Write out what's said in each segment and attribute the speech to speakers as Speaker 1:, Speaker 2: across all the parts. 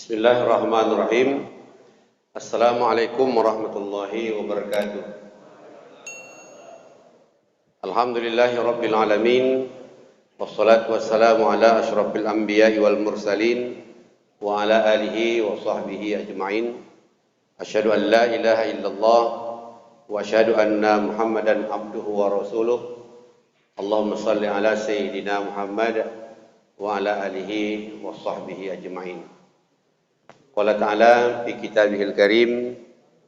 Speaker 1: Bismillahirrahmanirrahim. Assalamualaikum warahmatullahi wabarakatuh. Alhamdulillahi rabbil alamin. Wassalatu wassalamu ala asyrafil anbiya'i wal mursalin wa ala alihi wa sahbihi ajma'in. Asyhadu an la ilaha illallah wa asyhadu anna Muhammadan abduhu wa rasuluh. Allahumma salli ala sayyidina Muhammad wa ala alihi wa sahbihi ajma'in. Qala ta'ala fi kitabihil karim,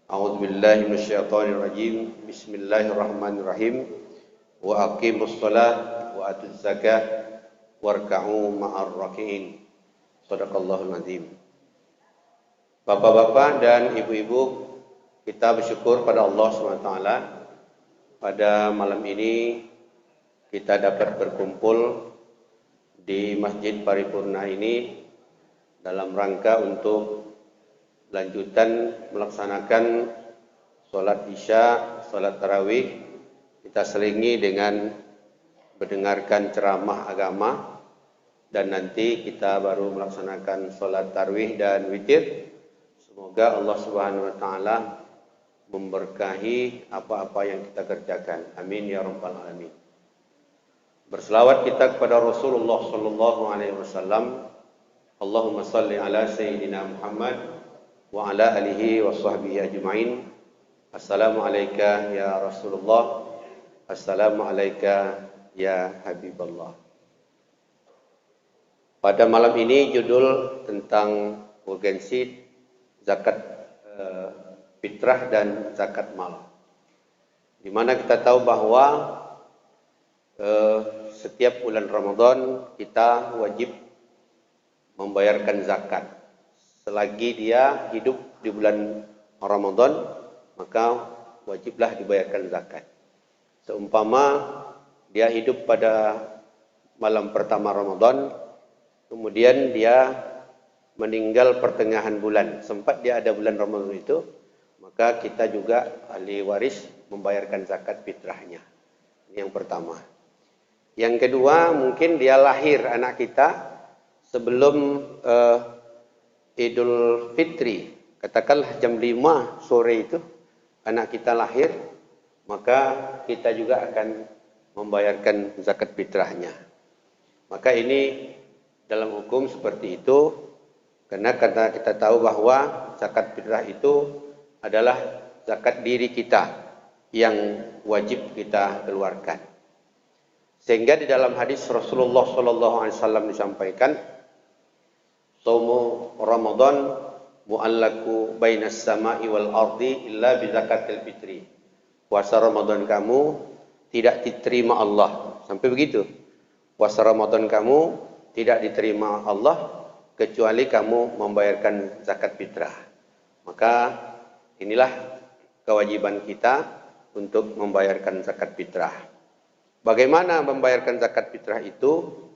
Speaker 1: a'udzu billahi minasyaitonir rajim, bismillahirrahmanirrahim, wa aqimus shalah wa atuz zakah warka'u ma'ar raki'in. Shadaqallahul azim. Bapak-bapak dan ibu-ibu, kita bersyukur pada Allah SWT. Pada malam ini kita dapat berkumpul di Masjid Paripurna ini dalam rangka untuk lanjutan melaksanakan sholat isya, sholat tarawih. Kita selingi dengan mendengarkan ceramah agama, dan nanti kita baru melaksanakan sholat tarawih dan witir. Semoga Allah Subhanahu wa Ta'ala memberkahi apa-apa yang kita kerjakan. Amin ya rabbal alamin. Berselawat kita kepada Rasulullah sallallahu alaihi wasallam. Allahumma salli ala sayyidina Muhammad wa ala alihi wa sahbihi ajma'in. Assalamu alayka ya Rasulullah. Assalamu alayka ya Habiballah. Pada malam ini judul tentang urgensi zakat fitrah dan zakat mal. Di mana kita tahu bahwa setiap bulan Ramadan kita wajib membayarkan zakat. Selagi dia hidup di bulan Ramadan, maka wajiblah dibayarkan zakat. Seumpama dia hidup pada malam pertama Ramadan, kemudian dia meninggal pertengahan bulan, sempat dia ada bulan Ramadan itu, maka kita juga ahli waris membayarkan zakat fitrahnya. Ini yang pertama. Yang kedua, mungkin dia lahir anak kita sebelum Idul Fitri, katakanlah jam 5 sore itu anak kita lahir, maka kita juga akan membayarkan zakat fitrahnya. Maka ini dalam hukum seperti itu, karena kita tahu bahwa zakat fitrah itu adalah zakat diri kita yang wajib kita keluarkan. Sehingga di dalam hadis Rasulullah SAW disampaikan, Saumu Ramadan mu'allaku bainas sama'i wal ardi illa bi zakatil fitri. Puasa Ramadan kamu tidak diterima Allah. Sampai begitu. Puasa Ramadan kamu tidak diterima Allah kecuali kamu membayarkan zakat fitrah. Maka inilah kewajiban kita untuk membayarkan zakat fitrah. Bagaimana membayarkan zakat fitrah itu?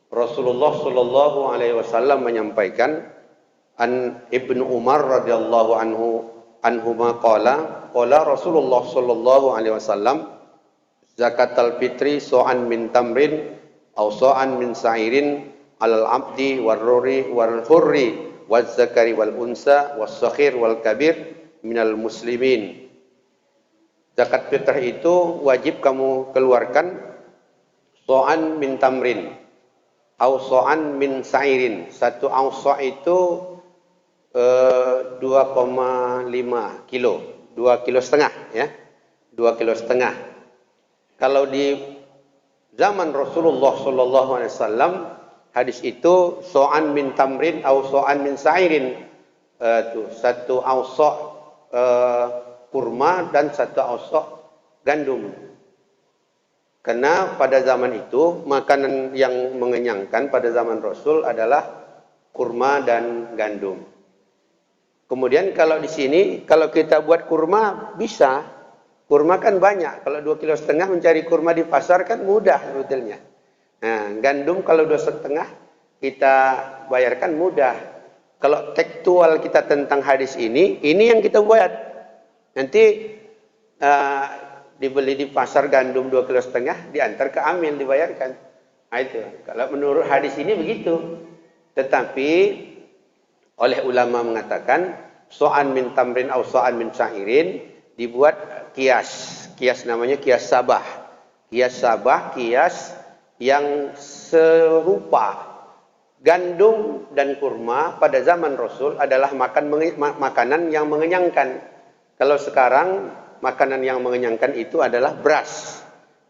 Speaker 1: Rasulullah sallallahu alaihi wasallam menyampaikan, an Ibnu Umar radhiyallahu anhuma qala Rasulullah sallallahu alaihi wasallam, zakatul fitri so'an min tamrin aw so'an min sa'irin alal abdi warruri wal hurri waz zakari wal unsa was saghir wal kabir minal muslimin. Zakat fitrah itu wajib kamu keluarkan so'an min tamrin, auso'an min sa'irin. Satu auso' itu 2,5 kilo, 2,5 kilo ya, 2,5 kilo. Kalau di zaman Rasulullah sallallahu alaihi wasallam, hadis itu so'an min tamrin auso'an min sa'irin, satu auso' kurma dan satu auso' gandum. Karena pada zaman itu makanan yang mengenyangkan pada zaman Rasul adalah kurma dan gandum. Kemudian kalau di sini, kalau kita buat kurma bisa. Kurma kan banyak. Kalau 2,5 kilo mencari kurma di pasar kan mudah sebetulnya. Nah, gandum kalau 2,5 kita bayarkan mudah. Kalau tekstual kita tentang hadis ini yang kita buat. Nanti dibeli di pasar gandum 2,5 kilo, diantar ke Amil dibayarkan. Nah, itu. Kalau menurut hadis ini begitu. Tetapi oleh ulama mengatakan so'an min tamrin atau so'an min syairin dibuat kias. Kias namanya kias sabah. Kias sabah, kias yang serupa. Gandum dan kurma pada zaman Rasul adalah makanan yang mengenyangkan. Kalau sekarang makanan yang mengenyangkan itu adalah beras.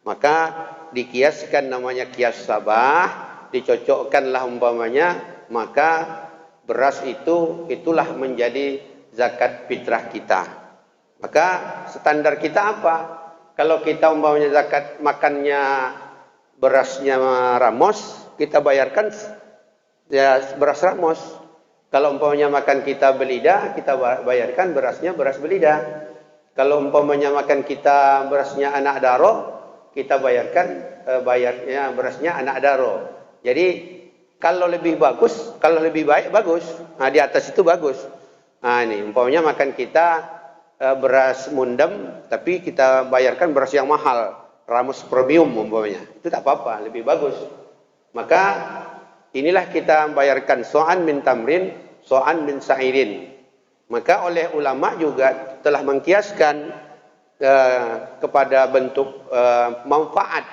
Speaker 1: Maka dikiaskan namanya kias sabah, dicocokkanlah umpamanya, maka beras itulah menjadi zakat fitrah kita. Maka standar kita apa? Kalau kita umpamanya zakat makannya berasnya ramos, kita bayarkan ya beras ramos. Kalau umpamanya makan kita belida, kita bayarkan berasnya beras belida. Kalau umpamanya makan kita berasnya anak daro, kita bayarnya berasnya anak daro. Jadi kalau lebih bagus, kalau lebih baik bagus. Nah, di atas itu bagus. Nah, ini umpamanya makan kita beras mundem, tapi kita bayarkan beras yang mahal, Ramos Premium umpamanya. Itu tak apa-apa, lebih bagus. Maka inilah kita bayarkan so'an min tamrin, so'an min sa'irin. Maka oleh ulama juga telah mengkiaskan kepada bentuk manfaat.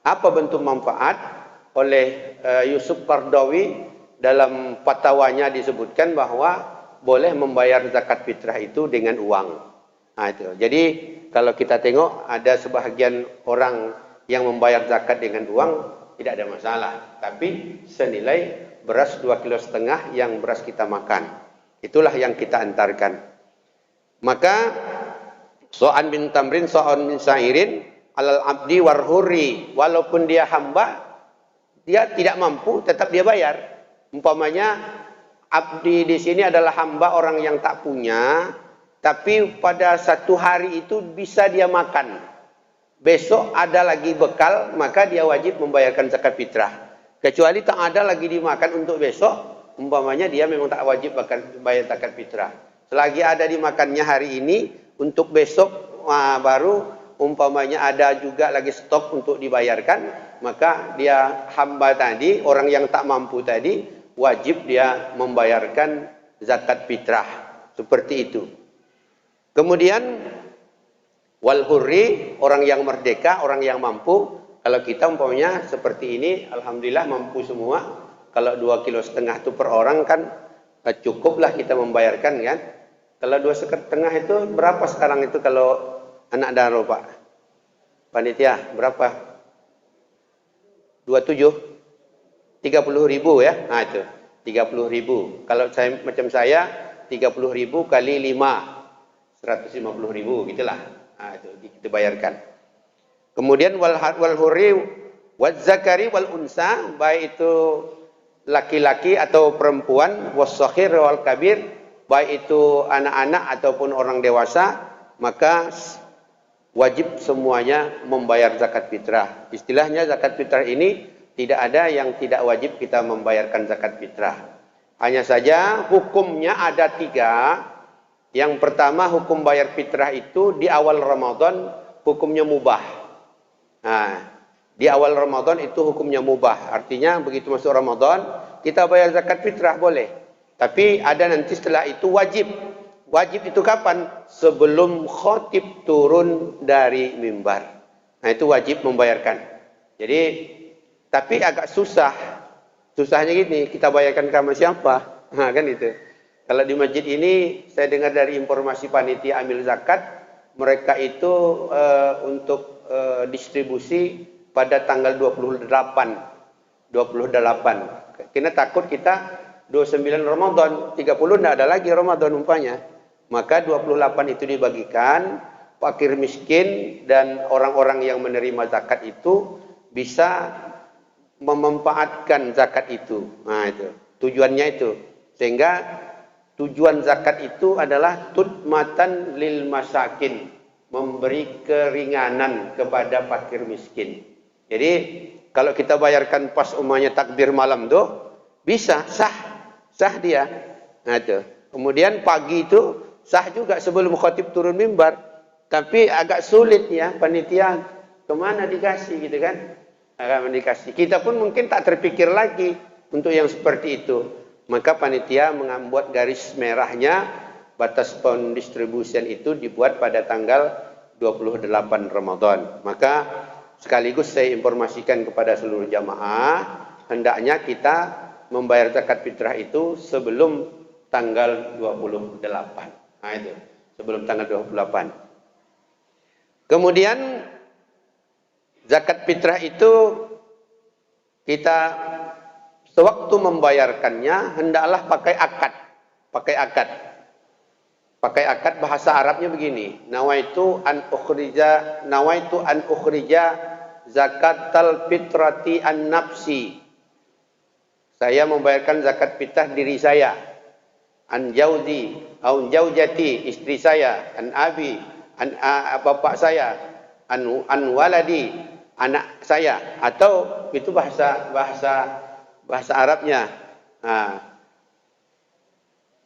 Speaker 1: Apa bentuk manfaat? Oleh Yusuf Qardawi dalam fatwanya disebutkan bahwa boleh membayar zakat fitrah itu dengan uang. Nah, itu. Jadi kalau kita tengok ada sebahagian orang yang membayar zakat dengan uang tidak ada masalah. Tapi senilai beras 2,5 kilo yang beras kita makan. Itulah yang kita antarkan. Maka so'an bin tamrin, so'an bin sa'irin alal abdi warhuri. Walaupun dia hamba, dia tidak mampu, tetap dia bayar. Umpamanya abdi di sini adalah hamba orang yang tak punya, tapi pada satu hari itu bisa dia makan. Besok ada lagi bekal, maka dia wajib membayarkan zakat fitrah. Kecuali tak ada lagi dimakan untuk besok, umpamanya dia memang tak wajib bayar zakat fitrah. Selagi ada dimakannya hari ini, untuk besok baru umpamanya ada juga lagi stok untuk dibayarkan, maka dia hamba tadi, orang yang tak mampu tadi, wajib dia membayarkan zakat fitrah. Seperti itu. Kemudian wal hurri, orang yang merdeka, orang yang mampu. Kalau kita umpamanya seperti ini, alhamdulillah mampu semua. Kalau 2,5 kilo itu per orang kan cukuplah kita membayarkan kan. Kalau 2,5 itu berapa sekarang itu kalau anak daro, Pak? Panitia berapa? 27? 30.000 ya? Nah itu 30.000. Kalau saya macam saya 30.000 kali 5 150.000 gitulah. Nah itu kita bayarkan. Kemudian wal hurri wal zakari wal unsa, baik itu laki-laki atau perempuan, was saghir wal kabir, baik itu anak-anak ataupun orang dewasa, maka wajib semuanya membayar zakat fitrah. Istilahnya zakat fitrah ini tidak ada yang tidak wajib kita membayarkan zakat fitrah. Hanya saja hukumnya ada 3. Yang pertama, hukum bayar fitrah itu di awal Ramadan hukumnya mubah. Nah, di awal Ramadan itu hukumnya mubah. Artinya begitu masuk Ramadan kita bayar zakat fitrah boleh. Tapi ada nanti setelah itu wajib. Wajib itu kapan? Sebelum khotib turun dari mimbar. Nah itu wajib membayarkan. Jadi, tapi agak susah. Susahnya gini, kita bayarkan sama siapa? Nah kan itu. Kalau di masjid ini, saya dengar dari informasi panitia amil zakat, mereka itu untuk distribusi pada tanggal 28. Karena takut kita 29 Ramadan, 30 tidak ada lagi Ramadan umpanya. Maka 28 itu dibagikan, fakir miskin dan orang-orang yang menerima zakat itu bisa memanfaatkan zakat itu. Nah itu, tujuannya itu. Sehingga tujuan zakat itu adalah tutmatan lil masakin, memberi keringanan kepada fakir miskin. Jadi kalau kita bayarkan pas umumnya takbir malam tuh bisa sah dia. Nah itu. Kemudian pagi itu sah juga sebelum khatib turun mimbar. Tapi agak sulit ya panitia kemana dikasih gitu kan? Akan dikasih. Kita pun mungkin tak terpikir lagi untuk yang seperti itu. Maka panitia membuat garis merahnya, batas pendistribusian itu dibuat pada tanggal 28 Ramadan. Maka sekaligus saya informasikan kepada seluruh jamaah, hendaknya kita membayar zakat fitrah itu sebelum tanggal 28. Nah itu, sebelum tanggal 28. Kemudian zakat fitrah itu kita sewaktu membayarkannya hendaklah pakai akad. Pakai akad. Pakai akad bahasa Arabnya begini. Nawaitu an ukhrija zakatal fitrati an nafsi. Saya membayarkan zakat fitrah diri saya. An jaudi, au jaujati, istri saya, an abi, bapak saya, an waladi, anak saya, atau itu bahasa Arabnya. Nah,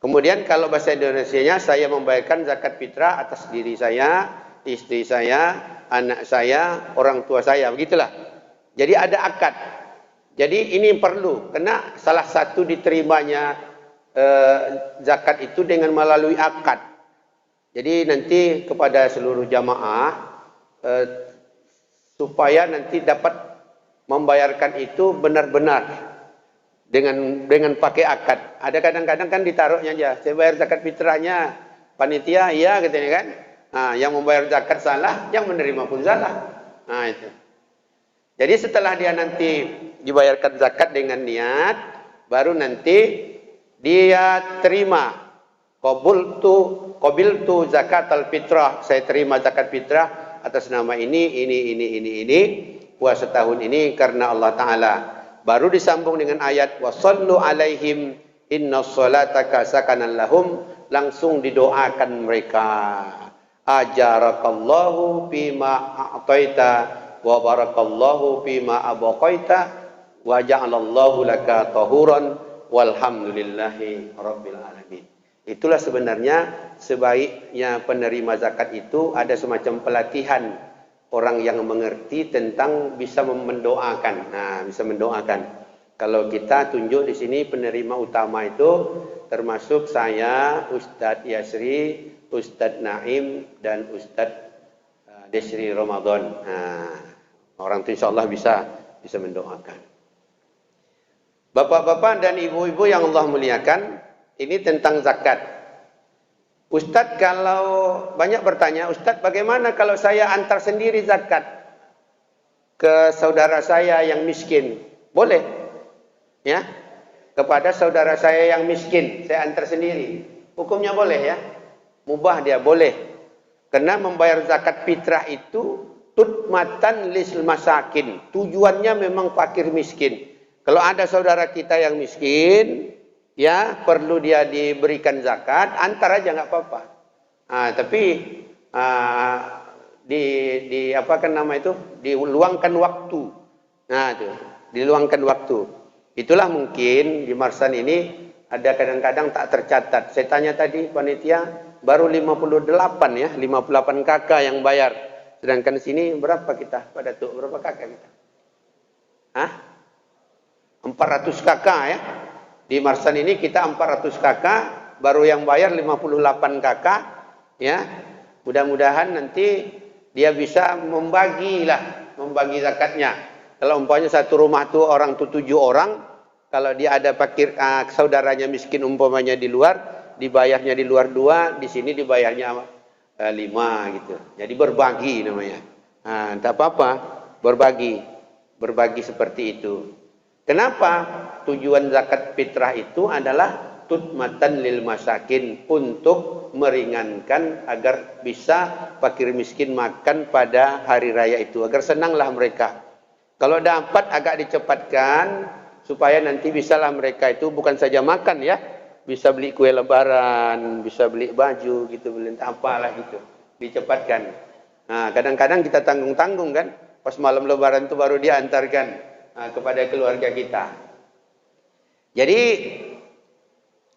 Speaker 1: kemudian kalau bahasa Indonesianya, saya membayarkan zakat fitrah atas diri saya, istri saya, anak saya, orang tua saya, begitulah. Jadi ada akad. Jadi ini perlu, karena salah satu diterimanya zakat itu dengan melalui akad. Jadi nanti kepada seluruh jamaah supaya nanti dapat membayarkan itu benar-benar dengan pakai akad. Ada kadang-kadang kan ditaruhnya aja, saya bayar zakat fitrahnya panitia, iya katanya kan. Nah, yang membayar zakat salah, yang menerima pun salah. Nah itu. Jadi setelah dia nanti dibayarkan zakat dengan niat, baru nanti dia terima qabiltu zakatal fitrah, saya terima zakat fitrah atas nama ini, puasa tahun ini karena Allah Ta'ala. Baru disambung dengan ayat wasallu alaihim innas salata kasakanan lahum, langsung didoakan mereka. Ajarakallahu bima a'taita wa barakallahu bima abaqaita wa ja'alallahu laka tahuran walhamdulillahi rabbil alamin. Itulah sebenarnya sebaiknya penerima zakat itu ada semacam pelatihan orang yang mengerti tentang bisa mendoakan. Nah, bisa mendoakan. Kalau kita tunjuk di sini penerima utama itu termasuk saya, Ustadz Yasri, Ustadz Naim dan Ustadz Desri Ramadan. Nah, orang itu insya Allah bisa mendoakan. Bapak-bapak dan ibu-ibu yang Allah muliakan, ini tentang zakat. Ustadz kalau banyak bertanya, Ustadz bagaimana kalau saya antar sendiri zakat ke saudara saya yang miskin? Boleh. Ya. Kepada saudara saya yang miskin, saya antar sendiri. Hukumnya boleh ya. Mubah dia, boleh. Karena membayar zakat fitrah itu tutmatan lisl masakin. Tujuannya memang fakir miskin. Kalau ada saudara kita yang miskin, ya perlu dia diberikan zakat, antar aja nggak apa-apa. Tapi diluangkan waktu. Nah, itu diluangkan waktu. Itulah mungkin di Marsan ini ada kadang-kadang tak tercatat. Saya tanya tadi panitia baru 58 ya, 58 kakak yang bayar. Sedangkan sini berapa kita pada tuh? Berapa kakak kita? 400 kakak ya. Di Marsan ini kita 400 kakak, baru yang bayar 58 kakak ya. Mudah-mudahan nanti dia bisa membagi zakatnya. Kalau umpamanya satu rumah tuh orang tuh 7 orang, kalau dia ada fakir saudaranya miskin umpamanya di luar, dibayarnya di luar 2, di sini dibayarnya 5 gitu. Jadi berbagi namanya. Tidak apa-apa, berbagi seperti itu. Kenapa? Tujuan zakat fitrah itu adalah tutmatan lil masakin, untuk meringankan agar bisa fakir miskin makan pada hari raya itu, agar senanglah mereka. Kalau dapat agak dicepatkan supaya nanti bisalah mereka itu bukan saja makan ya, bisa beli kue lebaran, bisa beli baju gitu, beli apalah gitu, dicepatkan. Nah, kadang-kadang kita tanggung-tanggung kan, pas malam lebaran itu baru diantarkan kepada keluarga kita. Jadi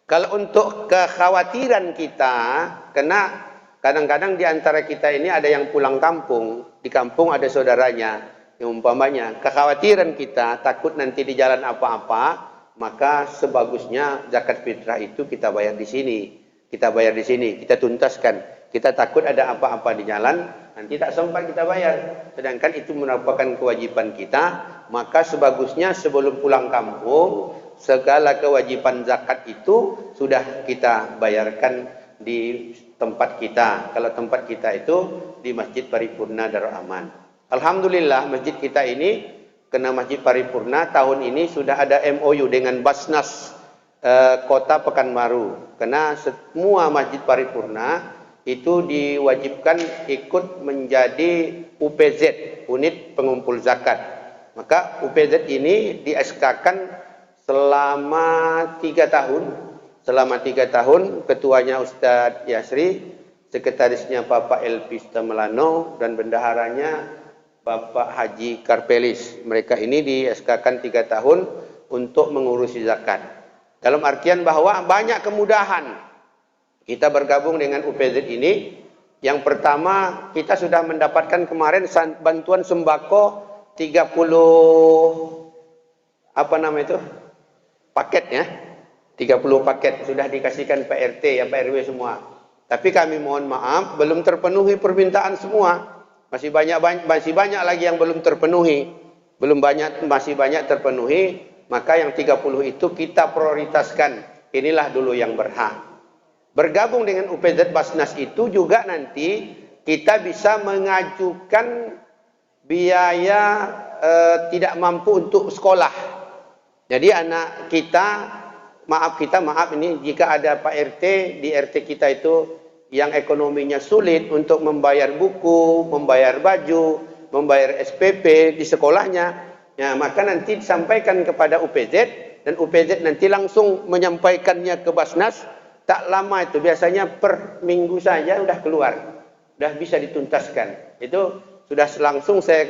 Speaker 1: kalau untuk kekhawatiran kita, karena kadang-kadang di antara kita ini ada yang pulang kampung, di kampung ada saudaranya, yang umpamanya kekhawatiran kita takut nanti di jalan apa-apa, maka sebagusnya zakat fitrah itu kita bayar di sini. Kita bayar di sini, kita tuntaskan. Kita takut ada apa-apa di jalan, nanti tak sempat kita bayar. Sedangkan itu merupakan kewajiban kita, maka sebagusnya sebelum pulang kampung, segala kewajiban zakat itu sudah kita bayarkan di tempat kita. Kalau tempat kita itu di Masjid Paripurna Darul Aman. Alhamdulillah masjid kita ini kena Masjid Paripurna tahun ini sudah ada MOU dengan Basnas Kota Pekanbaru. Karena semua Masjid Paripurna itu diwajibkan ikut menjadi UPZ, unit pengumpul zakat. Maka UPZ ini di SK-kan selama 3 tahun. Selama 3 tahun, ketuanya Ustadz Yasri, sekretarisnya Bapak Elpis Tamelano, dan bendaharanya Bapak Haji Karpelis. Mereka ini di SK-kan 3 tahun untuk mengurusi zakat. Dalam artian bahwa banyak kemudahan kita bergabung dengan UPZ ini. Yang pertama, kita sudah mendapatkan kemarin bantuan sembako 30 paket ya. 30 paket sudah dikasihkan Pak RT ya, Pak RW semua. Tapi kami mohon maaf belum terpenuhi permintaan semua. Masih banyak lagi yang belum terpenuhi. Masih banyak terpenuhi, maka yang 30 itu kita prioritaskan. Inilah dulu yang berhak. Bergabung dengan UPZ Basnas itu juga nanti kita bisa mengajukan biaya tidak mampu untuk sekolah. Jadi anak kita, maaf ini jika ada Pak RT di RT kita itu yang ekonominya sulit untuk membayar buku, membayar baju, membayar SPP di sekolahnya, ya, maka nanti disampaikan kepada UPZ dan UPZ nanti langsung menyampaikannya ke Basnas. Tak lama itu, biasanya per minggu saja sudah keluar, sudah bisa dituntaskan. Itu sudah langsung saya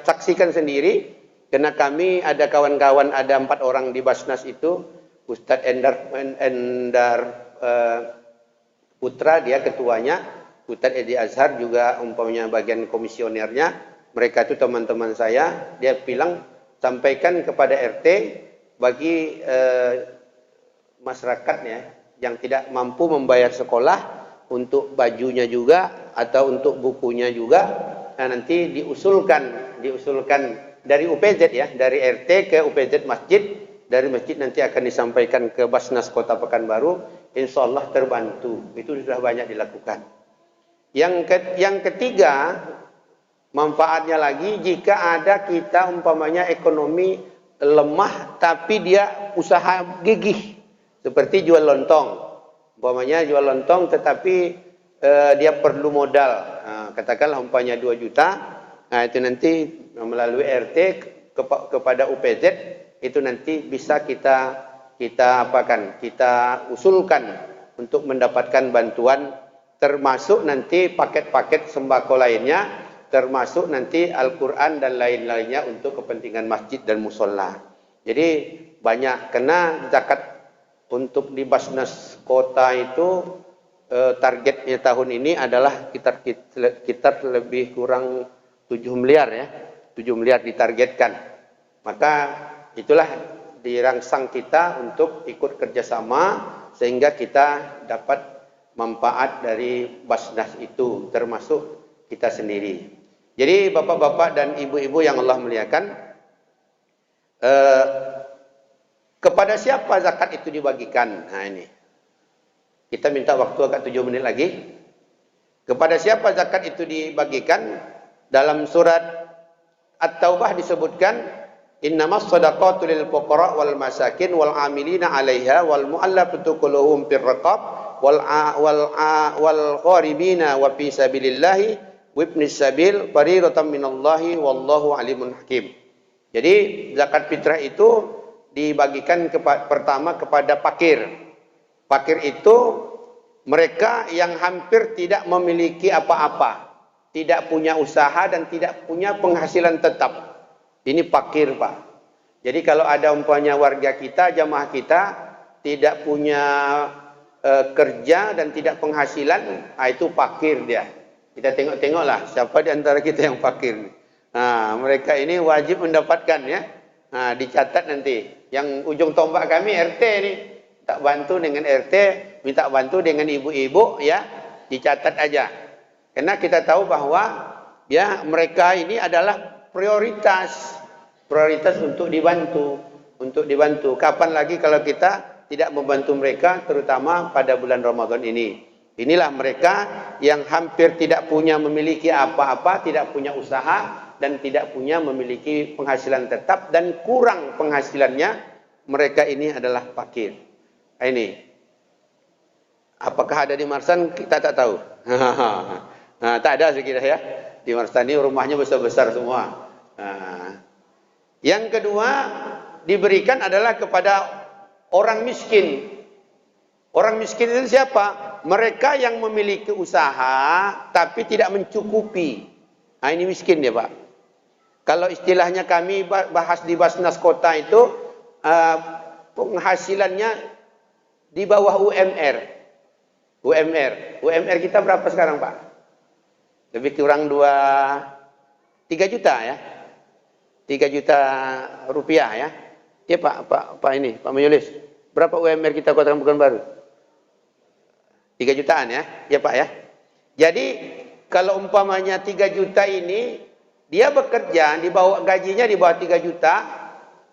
Speaker 1: saksikan sendiri, karena kami ada kawan-kawan, ada 4 orang di Basnas itu, Ustadz Endar Putra, dia ketuanya, Ustadz Edi Azhar juga umpamanya bagian komisionernya. Mereka itu teman-teman saya, dia bilang sampaikan kepada RT bagi masyarakatnya yang tidak mampu membayar sekolah, untuk bajunya juga atau untuk bukunya juga, nah, nanti diusulkan dari UPZ ya, dari RT ke UPZ masjid, dari masjid nanti akan disampaikan ke Basnas Kota Pekanbaru, insya Allah terbantu. Itu sudah banyak dilakukan. Yang ketiga, manfaatnya lagi jika ada kita umpamanya ekonomi lemah tapi dia usaha gigih. Seperti jual lontong, umpamanya jual lontong tetapi dia perlu modal, katakanlah umpamanya 2 juta, nah itu nanti melalui RT kepada UPZ, itu nanti bisa kita usulkan untuk mendapatkan bantuan, termasuk nanti paket-paket sembako lainnya, termasuk nanti Al-Quran dan lain-lainnya untuk kepentingan masjid dan musola. Jadi banyak, karena zakat untuk di Basnas Kota itu targetnya tahun ini adalah kita lebih kurang 7 miliar ya. 7 miliar ditargetkan. Maka itulah dirangsang kita untuk ikut kerjasama sehingga kita dapat manfaat dari Basnas itu, termasuk kita sendiri. Jadi bapak-bapak dan ibu-ibu yang Allah muliakan, kepada siapa zakat itu dibagikan? Nah ini. Kita minta waktu agak 7 menit lagi. Kepada siapa zakat itu dibagikan? Dalam surat At-Taubah disebutkan, innamas shadaqatu lil fuqara wal masakin wal amilina 'alaiha wal mu'allafati qulubuhum fir riqab wal gharibina wa fi sabilillahi wa ibnis sabil fariidatan minallahi wallahu alimun hakim. Jadi zakat fitrah itu dibagikan pertama kepada fakir. Fakir itu mereka yang hampir tidak memiliki apa-apa, tidak punya usaha dan tidak punya penghasilan tetap. Ini fakir, Pak. Jadi kalau ada umpamanya warga kita, jamaah kita tidak punya kerja dan tidak penghasilan, itu fakir dia. Kita tengok-tengoklah siapa di antara kita yang fakir. Nah, mereka ini wajib mendapatkan ya. Nah, dicatat nanti. Yang ujung tombak kami RT nih. Tak bantu dengan RT, minta bantu dengan ibu-ibu ya, dicatat aja. Karena kita tahu bahwa ya mereka ini adalah prioritas untuk dibantu. Kapan lagi kalau kita tidak membantu mereka, terutama pada bulan Ramadan ini. Inilah mereka yang hampir tidak punya memiliki apa-apa, tidak punya usaha dan tidak punya memiliki penghasilan tetap dan kurang penghasilannya. Mereka ini adalah fakir. Ini apakah ada di Marsan, kita tak tahu. Nah, tak ada saya kira ya. Di Marsan ini rumahnya besar-besar semua. Nah, yang kedua diberikan adalah kepada orang miskin. Orang miskin itu siapa? Mereka yang memiliki usaha tapi tidak mencukupi. Nah, ini miskin ya Pak. Kalau istilahnya kami bahas di Basnas Kota itu penghasilannya di bawah UMR. UMR kita berapa sekarang Pak? Lebih kurang 3 juta ya. 3 juta rupiah ya. Ya Pak Majulis. Berapa UMR kita Kota Pekanbaru? 3 jutaan ya. Ya Pak ya. Jadi kalau umpamanya 3 juta ini dia bekerja di bawah, gajinya di bawah 3 juta,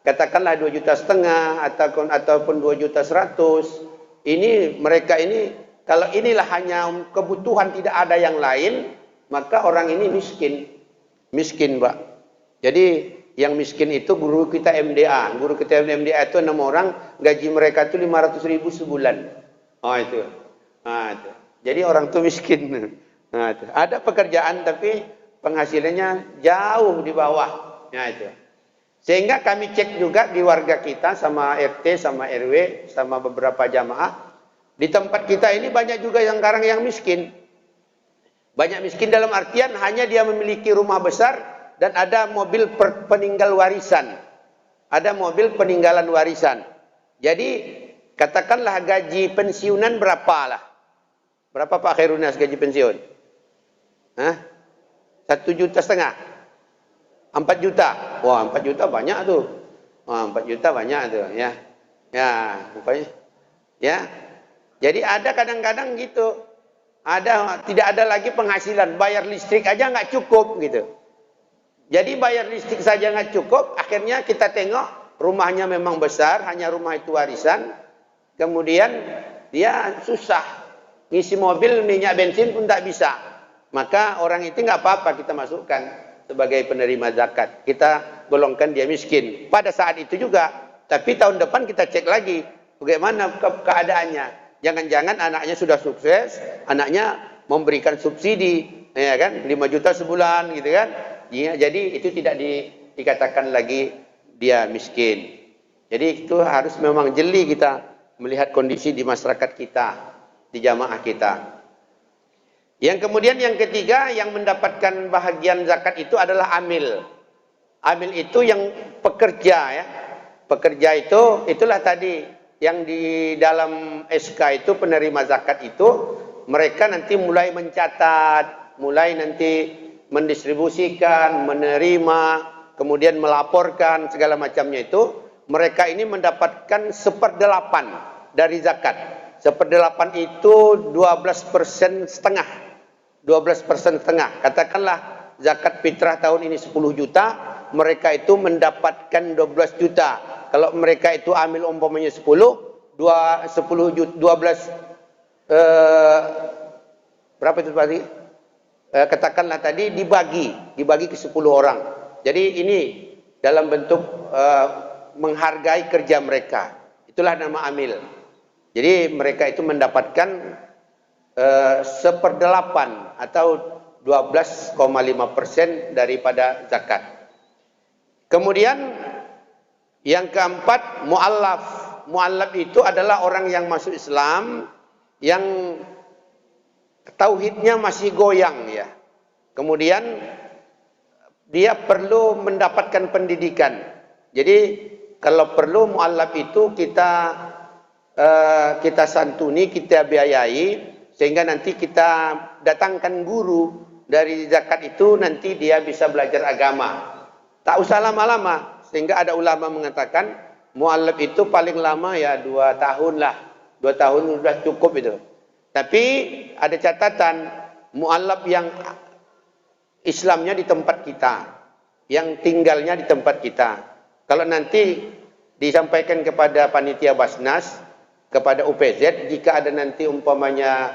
Speaker 1: katakanlah 2,5 juta ataupun 2,100,000. Ini mereka ini kalau inilah hanya kebutuhan, tidak ada yang lain, maka orang ini miskin Pak. Jadi yang miskin itu guru kita MDA. Guru kita MDA itu 6 orang, gaji mereka itu 500.000 sebulan. Oh itu. Nah, itu. Jadi orang itu miskin. Nah, itu. Ada pekerjaan tapi penghasilannya jauh di bawah. Nah, itu. Sehingga kami cek juga di warga kita sama RT, sama RW, sama beberapa jamaah. Di tempat kita ini banyak juga yang sekarang yang miskin. Banyak miskin dalam artian hanya dia memiliki rumah besar dan ada mobil peninggal warisan. Ada mobil peninggalan warisan. Jadi katakanlah gaji pensiunan berapa lah? Berapa Pak Khairunas gaji pensiun? 1,5 juta. 4 juta. Wah, 4 juta banyak tuh. Wah, 4 juta banyak tuh ya. Ya, rupanya. Ya. Jadi ada kadang-kadang gitu. Tidak ada lagi penghasilan, bayar listrik aja nggak cukup gitu. Jadi bayar listrik saja nggak cukup, akhirnya kita tengok rumahnya memang besar, hanya rumah itu warisan. Kemudian dia susah ngisi mobil, minyak bensin pun tak bisa. Maka orang itu nggak apa-apa kita masukkan sebagai penerima zakat. Kita golongkan dia miskin. Pada saat itu juga, tapi tahun depan kita cek lagi bagaimana keadaannya. Jangan-jangan anaknya sudah sukses, anaknya memberikan subsidi, ya kan, 5 juta sebulan gitu kan. Ya, jadi itu tidak dikatakan lagi dia miskin. Jadi itu harus memang jeli kita melihat kondisi di masyarakat kita, di jamaah kita. Yang kemudian yang ketiga yang mendapatkan bahagian zakat itu adalah amil. Amil itu yang pekerja ya. Pekerja itu itulah tadi yang di dalam SK itu penerima zakat itu mereka nanti mulai mencatat, mulai nanti mendistribusikan, menerima, kemudian melaporkan segala macamnya itu. Mereka ini mendapatkan 1/8 dari zakat. 1/8 itu 12% setengah. 12% setengah. Katakanlah zakat fitrah tahun ini 10 juta, mereka itu mendapatkan 12 juta. Kalau mereka itu ambil umpamanya 10 juta, 12 berapa itu tadi? Katakanlah tadi dibagi ke 10 orang. Jadi ini dalam bentuk menghargai kerja mereka. Itulah nama amil. Jadi mereka itu mendapatkan 1/8 atau 12,5% daripada zakat. Kemudian yang keempat, mu'allaf. Mu'allaf itu adalah orang yang masuk Islam, yang tauhidnya masih goyang ya. Kemudian dia perlu mendapatkan pendidikan. Jadi kalau perlu mu'allaf itu kita santuni, kita biayai, sehingga nanti kita datangkan guru dari zakat itu, nanti dia bisa belajar agama. Tak usah lama-lama, sehingga ada ulama mengatakan mu'allaf itu paling lama ya 2 tahun lah. 2 tahun sudah cukup itu. Tapi ada catatan mu'allaf yang Islamnya di tempat kita, yang tinggalnya di tempat kita. Kalau nanti disampaikan kepada panitia Basnas, kepada UPZ, jika ada nanti umpamanya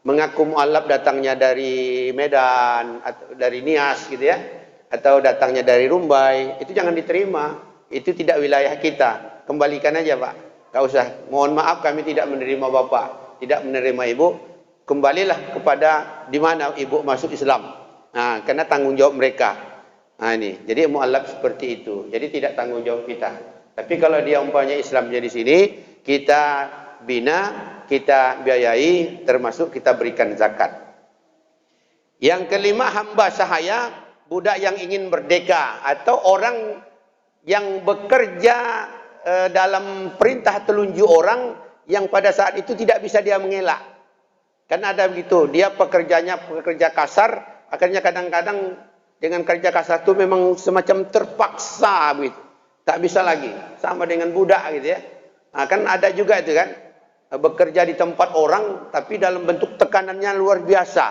Speaker 1: mengaku mu'allaf datangnya dari Medan atau dari Nias gitu ya, atau datangnya dari Rumbai, itu jangan diterima. Itu tidak wilayah kita. Kembalikan aja Pak. Gak usah. Mohon maaf kami tidak menerima Bapak, tidak menerima Ibu. Kembalilah kepada di mana Ibu masuk Islam. Nah, karena tanggung jawab mereka. Nah ini. Jadi mu'allaf seperti itu. Jadi tidak tanggung jawab kita. Tapi kalau dia umpamanya Islamnya di sini, kita bina, kita biayai, termasuk kita berikan zakat. Yang kelima, hamba sahaya, budak yang ingin merdeka atau orang yang bekerja dalam perintah telunjuk orang yang pada saat itu tidak bisa dia mengelak. Karena ada begitu, dia pekerja kasar, akhirnya kadang-kadang dengan kerja kasar itu memang semacam terpaksa begitu. Tak bisa lagi, sama dengan budak gitu ya. Nah, kan ada juga itu kan, bekerja di tempat orang tapi dalam bentuk tekanannya luar biasa.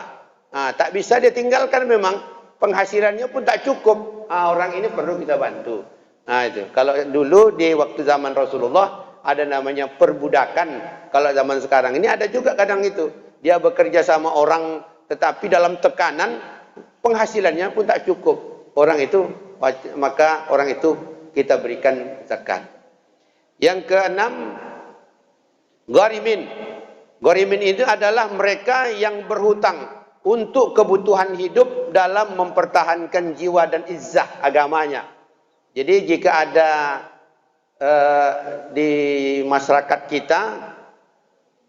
Speaker 1: Nah, tak bisa dia tinggalkan, memang penghasilannya pun tak cukup. Nah, orang ini perlu kita bantu. Nah itu, kalau dulu di waktu zaman Rasulullah ada namanya perbudakan. Kalau zaman sekarang ini ada juga kadang itu. Dia bekerja sama orang tetapi dalam tekanan, penghasilannya pun tak cukup. Orang itu, maka orang itu kita berikan zakat. Yang keenam, gharimin. Gharimin itu adalah mereka yang berhutang untuk kebutuhan hidup dalam mempertahankan jiwa dan izzah agamanya. Jadi jika ada di masyarakat kita,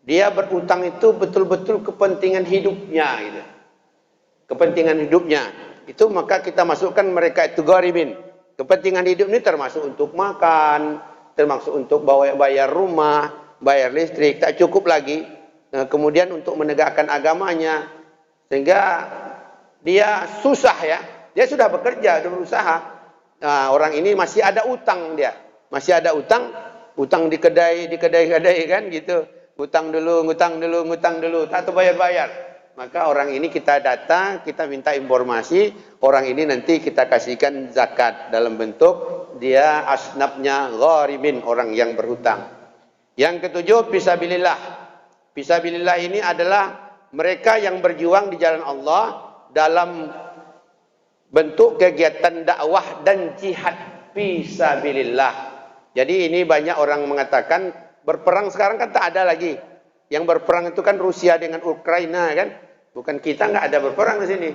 Speaker 1: dia berhutang itu betul-betul kepentingan hidupnya gitu. Kepentingan hidupnya itu, maka kita masukkan mereka itu gharimin. Kepentingan hidup ini termasuk untuk makan, termasuk untuk bayar rumah, bayar listrik, tak cukup lagi. Nah, kemudian untuk menegakkan agamanya, sehingga dia susah ya. Dia sudah bekerja, sudah berusaha. Nah, orang ini masih ada utang dia. Masih ada utang di kedai kan gitu. Utang dulu, tak terbayar-bayar. Maka orang ini kita data, kita minta informasi, orang ini nanti kita kasihkan zakat dalam bentuk dia asnafnya gharimin, orang yang berhutang. Yang ketujuh, fisabilillah. Fisabilillah ini adalah mereka yang berjuang di jalan Allah dalam bentuk kegiatan dakwah dan jihad fisabilillah. Jadi ini banyak orang mengatakan berperang sekarang kan tak ada lagi. Yang berperang itu kan Rusia dengan Ukraina kan. Bukan, kita nggak ada berperang di sini.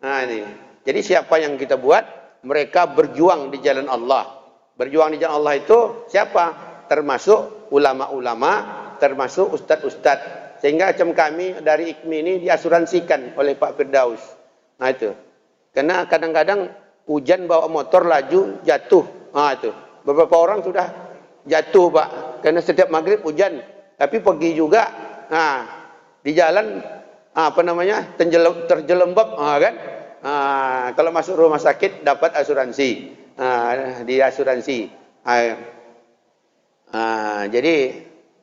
Speaker 1: Nah ini. Jadi siapa yang kita buat? Mereka berjuang di jalan Allah. Berjuang di jalan Allah itu siapa? Termasuk ulama-ulama, termasuk ustadz-ustadz. Sehingga macam kami dari IKMI ini diasuransikan oleh Pak Firdaus. Nah itu. Karena kadang-kadang hujan bawa motor laju jatuh. Nah itu. Beberapa orang sudah jatuh Pak. Karena setiap maghrib hujan. Tapi pergi juga. Nah di jalan terjelembab kan. Kalau masuk rumah sakit dapat asuransi. Di asuransi. Jadi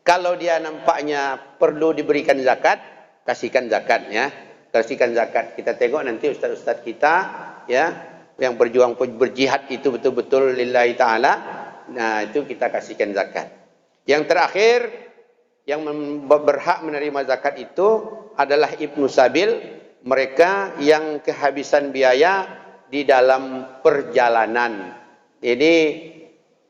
Speaker 1: kalau dia nampaknya perlu diberikan zakat, kasihkan zakat ya. Kasihkan zakat. Kita tengok nanti ustaz-ustaz kita ya yang berjuang berjihad itu betul-betul lillahi taala. Nah, itu kita kasihkan zakat. Yang terakhir yang berhak menerima zakat itu adalah Ibnu Sabil, mereka yang kehabisan biaya di dalam perjalanan. Ini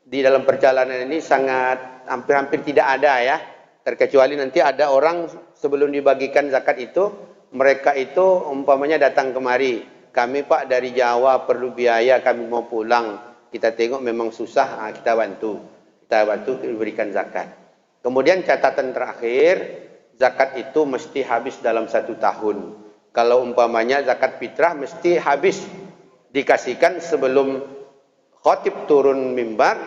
Speaker 1: di dalam perjalanan ini sangat hampir-hampir tidak ada ya. Terkecuali nanti ada orang sebelum dibagikan zakat itu, mereka itu umpamanya datang kemari. Kami Pak dari Jawa perlu biaya, kami mau pulang. Kita tengok memang susah, kita bantu. Kita bantu berikan zakat. Kemudian catatan terakhir, zakat itu mesti habis dalam 1 tahun. Kalau umpamanya zakat fitrah mesti habis dikasihkan sebelum khotib turun mimbar,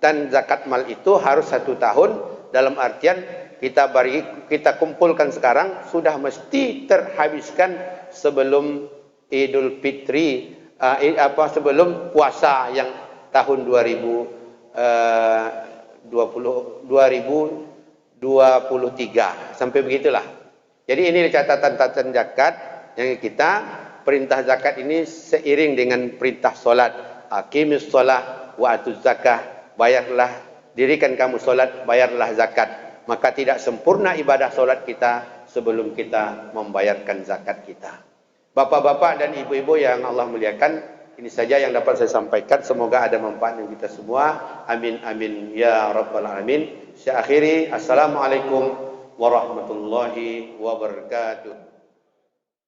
Speaker 1: dan zakat mal itu harus 1 tahun. Dalam artian kita kumpulkan sekarang sudah mesti terhabiskan sebelum Idul Fitri, sebelum puasa yang tahun 2023 sampai begitulah. Jadi ini catatan zakat yang kita perintah zakat ini seiring dengan perintah solat. Aqimis shalah wa atuz zakah, bayarlah, dirikan kamu solat, bayarlah zakat. Maka tidak sempurna ibadah solat kita sebelum kita membayarkan zakat kita. Bapak-bapak dan ibu-ibu yang Allah muliakan, ini saja yang dapat saya sampaikan. Semoga ada manfaat untuk kita semua. Amin amin ya rabbal alamin. Saya akhiri. Assalamualaikum warahmatullahi wabarakatuh.